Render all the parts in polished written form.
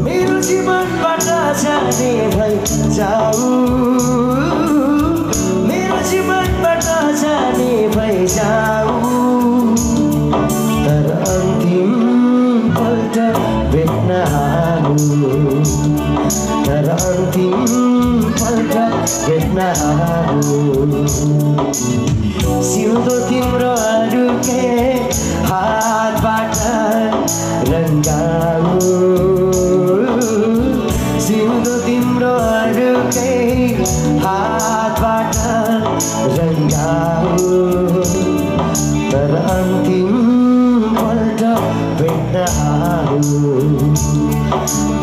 मेरो जीवनबाट जाने भई जाऊ मेरो जीवनबाट जाने भई जाऊ तर अन्तिम पल्ट भेट्न आऊ तर अन्तिम पल्ट भेट्न आऊ सिउँदो तिम्रो अरूकै हातबाट रङ्गाऊ सिउँदो तिम्रो अरूकै हातबाट रङ्गाऊ तर अन्तिम पल्ट भेट्न आऊ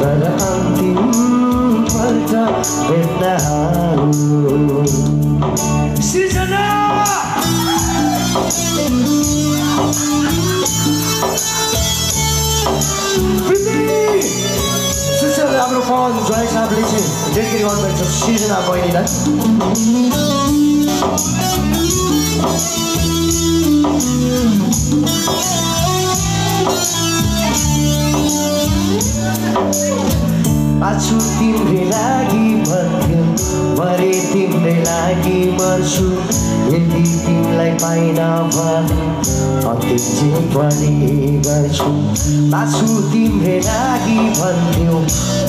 तर अन्तिम पल्ट भेट्न आऊ सृजना हाम्रो फोन जोय साहबले चाहिँ डेडिकेट गर्नुहुन्छ सृजना बहिनीलाई आछु तिम्रै लागि भन्थ्यो मरे तिम्रै लागि मर्छु यदि तिमीलाई पाइन भने अन्तिम जे पनि गर्छु आछु तिम्रै लागि भन्थ्यो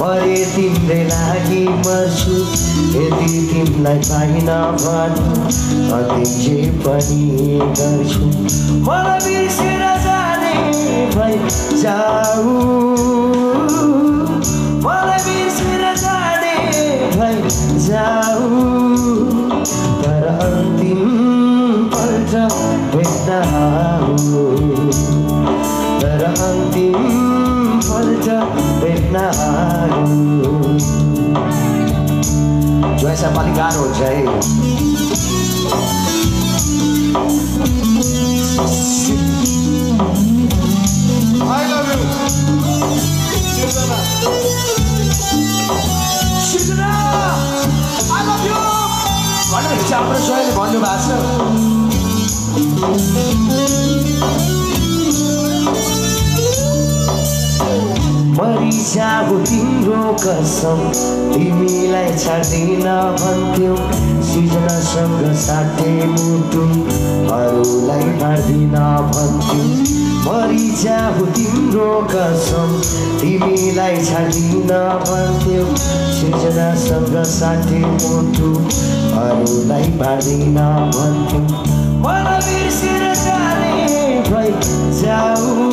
मरे तिम्रै लागि मर्छु यदि तिमीलाई पाइन भने अन्तिम जे पनि गर्छु मलाई बिर्सेर जाने भई जाऊ मलाई बिर्सेर जाने भई जाऊ तर अन्तिम पल्ट भेट्न आऊ तर अन्तिम पल्ट भेट्न आऊ जो ऐसा पाली गाह्रो हुन्छ है I love you Sujana I love you भनेर हाम्रो जोयले भन्नुभएको छ मरिजाऊ तिम्रो कसम तिमीलाई छाड्दिन भन्थ्यौ सृजनासँग साथै मुटु अरूलाई बाँड्दिन भन्थ्यौ मरिजाऊ तिम्रो कसम तिमीलाई छाड्दिन भन्थ्यौ सृजनासँग साथै मुटु अरूलाई बाँड्दिन भन्थ्यौ मलाई बिर्सेर जाने भई जाऊ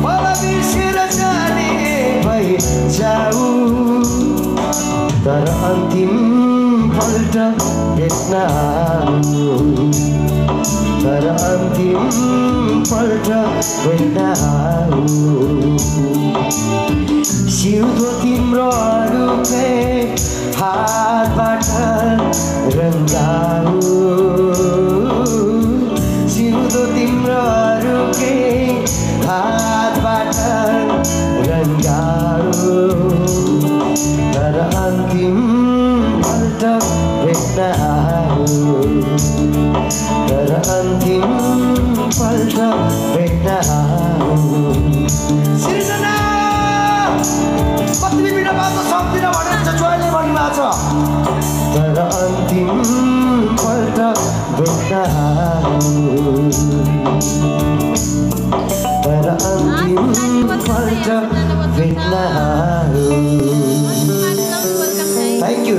मलाई बिर्सेर जाने भई जाऊ तर अन्तिम पल्ट भेट्न आऊ तर अन्तिम पल्ट भेट्न आऊ सिउँदो तिम्रो अरूकै हातबाट रङ्गाऊ सिउँदो तिम्रो अरूकै हातबाट रङ्गाऊ तर अन्तिम पल्ट भेट्न आऊ तर अन्तिम पल्ट भेट्न आऊ सृजना कति मिनट बाँच्न सक्दिन भनेर जोयले भन्नुभएको छ तर अन्तिम पल्ट भेट्न आऊ तर अन्तिम पल्ट भेट्न आऊ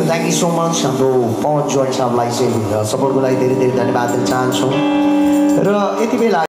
थ्याङ्क यू सो मच हाम्रो पवन जोय साहबलाई चाहिँ सपोर्टको लागि धेरै धेरै धन्यवाद दिन चाहन्छौँ र यति बेला